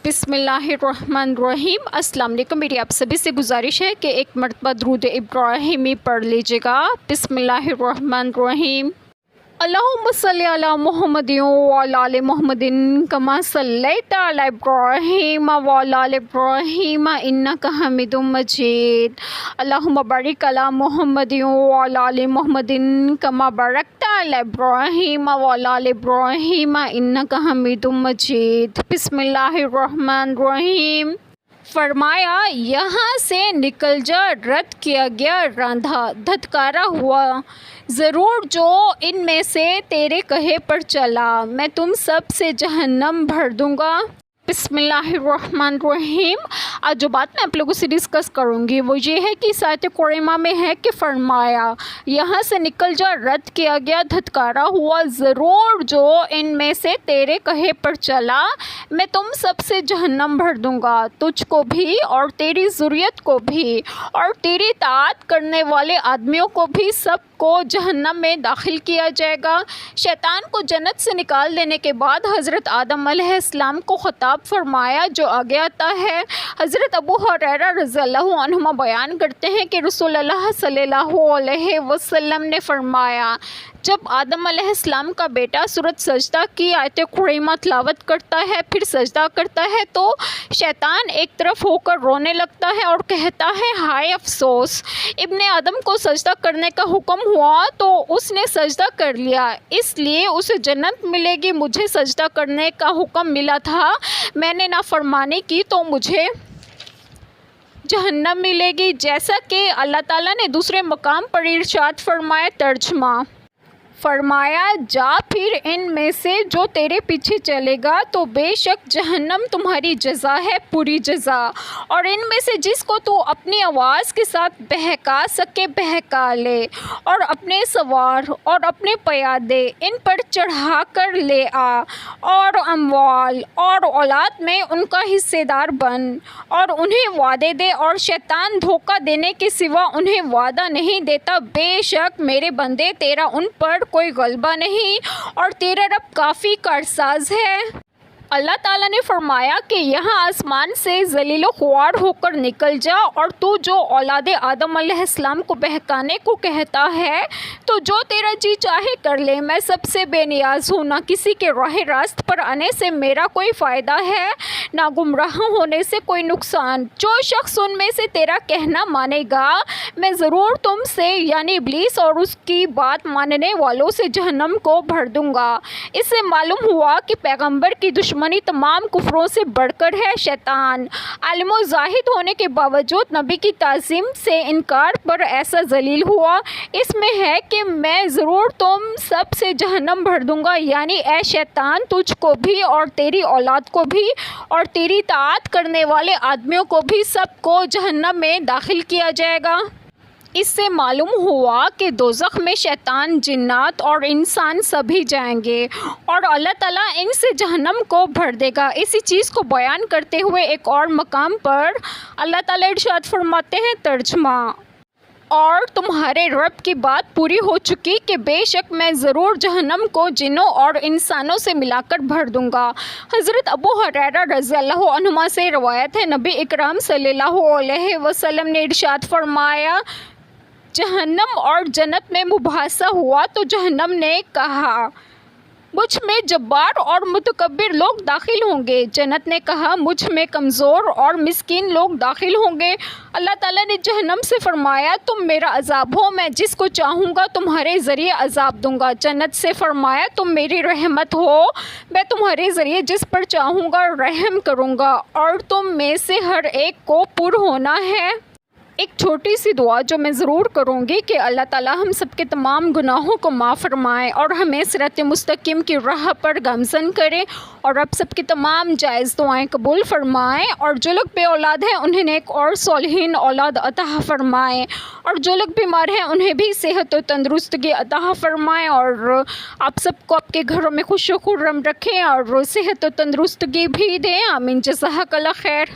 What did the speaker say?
بسم اللہ الرحمن الرحیم۔ السلام علیکم۔ میری آپ سبھی سے گزارش ہے کہ ایک مرتبہ درود ابراہیمی پڑھ لیجیے گا۔ بسم اللہ الرحمن الرحیم۔ اللہم صلی علی محمد وعلی آل محمد کما صلیت علی ابراہیم وعلی آل ابراہیم انک حمید مجید۔ اللہم بارک علی محمد وعلی آل محمد کما بارکت علی ابراہیم وعلی آل ابراہیم انک حمید مجید۔ بسم اللہ الرحمن الرحیم۔ فرمایا یہاں سے نکل جا، رد کیا گیا، راندھا دھتکارا ہوا ضرور جو ان میں سے تیرے کہے پر چلا، میں تم سب سے جہنم بھر دوں گا۔ بسم اللہ الرحمن الرحیم۔ آج جو بات میں آپ لوگوں سے ڈسکس کروں گی وہ یہ ہے کہ آیت کریمہ میں ہے کہ فرمایا یہاں سے نکل جا، رد کیا گیا، دھتکارا ہوا ضرور جو ان میں سے تیرے کہے پر چلا، میں تم سب سے جہنم بھر دوں گا، تجھ کو بھی اور تیری ذریت کو بھی اور تیری اطاعت کرنے والے آدمیوں کو بھی، سب کو جہنم میں داخل کیا جائے گا۔ شیطان کو جنت سے نکال دینے کے بعد حضرت آدم علیہ السلام کو خطاب فرمایا جو آگے آتا ہے۔ حضرت ابو ہریرہ رضی اللہ عنہما بیان کرتے ہیں کہ رسول اللہ صلی اللہ علیہ وسلم نے فرمایا جب آدم علیہ السلام کا بیٹا سورۃ سجدہ کی آیت کریمہ تلاوت کرتا ہے، پھر سجدہ کرتا ہے، تو شیطان ایک طرف ہو کر رونے لگتا ہے اور کہتا ہے ہائے افسوس، ابن آدم کو سجدہ کرنے کا حکم ہوا تو اس نے سجدہ کر لیا، اس لیے اسے جنت ملے گی، مجھے سجدہ کرنے کا حکم ملا تھا، میں نے نافرمانی کی تو مجھے جہنم ملے گی۔ جیسا کہ اللہ تعالیٰ نے دوسرے مقام پر ارشاد فرمایا، ترجمہ فرمایا جا پھر ان میں سے جو تیرے پیچھے چلے گا تو بے شک جہنم تمہاری جزا ہے، پوری جزا، اور ان میں سے جس کو تو اپنی آواز کے ساتھ بہکا سکے بہکا لے، اور اپنے سوار اور اپنے پیادے ان پر چڑھا کر لے آ، اور اموال اور اولاد میں ان کا حصے دار بن، اور انہیں وعدے دے، اور شیطان دھوکہ دینے کے سوا انہیں وعدہ نہیں دیتا، بے شک میرے بندے تیرا ان پر کوئی غلبہ نہیں، اور تیرا رب کافی کارساز ہے۔ اللہ تعالیٰ نے فرمایا کہ یہاں آسمان سے ذلیل و خوار ہو کر نکل جا، اور تو جو اولاد آدم علیہ السلام کو بہکانے کو کہتا ہے تو جو تیرا جی چاہے کر لے، میں سب سے بے نیاز ہوں، نہ کسی کے راہ راست پر آنے سے میرا کوئی فائدہ ہے، نہ گمراہ ہونے سے کوئی نقصان۔ جو شخص ان میں سے تیرا کہنا مانے گا میں ضرور تم سے یعنی ابلیس اور اس کی بات ماننے والوں سے جہنم کو بھر دوں گا۔ اس سے معلوم ہوا کہ پیغمبر کی دشمنی تمام کفروں سے بڑھ کر ہے۔ شیطان عالم و زاہد ہونے کے باوجود نبی کی تعظیم سے انکار پر ایسا ذلیل ہوا۔ اس میں ہے کہ میں ضرور تم سب سے جہنم بھر دوں گا، یعنی اے شیطان تجھ کو بھی اور تیری اولاد کو بھی اور تیری اطاعت کرنے والے آدمیوں کو بھی، سب کو جہنم میں داخل کیا جائے گا۔ اس سے معلوم ہوا کہ دوزخ میں شیطان، جنات اور انسان سبھی جائیں گے، اور اللہ تعالیٰ ان سے جہنم کو بھر دے گا۔ اسی چیز کو بیان کرتے ہوئے ایک اور مقام پر اللہ تعالیٰ ارشاد فرماتے ہیں، ترجمہ اور تمہارے رب کی بات پوری ہو چکی کہ بے شک میں ضرور جہنم کو جنوں اور انسانوں سے ملا کر بھر دوں گا۔ حضرت ابو ہریرہ رضی اللہ عنہما سے روایت ہے، نبی اکرم صلی اللہ علیہ وسلم نے ارشاد فرمایا جہنم اور جنت میں مباحثہ ہوا تو جہنم نے کہا مجھ میں جبار اور متکبر لوگ داخل ہوں گے، جنت نے کہا مجھ میں کمزور اور مسکین لوگ داخل ہوں گے۔ اللہ تعالیٰ نے جہنم سے فرمایا تم میرا عذاب ہو، میں جس کو چاہوں گا تمہارے ذریعے عذاب دوں گا۔ جنت سے فرمایا تم میری رحمت ہو، میں تمہارے ذریعے جس پر چاہوں گا رحم کروں گا، اور تم میں سے ہر ایک کو پر ہونا ہے۔ ایک چھوٹی سی دعا جو میں ضرور کروں گی کہ اللہ تعالیٰ ہم سب کے تمام گناہوں کو معاف فرمائے اور ہمیں صراط مستقیم کی راہ پر گامزن کرے، اور اب سب کی تمام جائز دعائیں قبول فرمائے، اور جو لوگ بے اولاد ہیں انہیں نیک اور صالحین اولاد عطا فرمائے، اور جو لوگ بیمار ہیں انہیں بھی صحت و تندرستگی عطا فرمائے، اور آپ سب کو آپ کے گھروں میں خوش و خرم رکھیں اور صحت و تندرستگی بھی دیں۔ آمین۔ جزاک اللہ خیر۔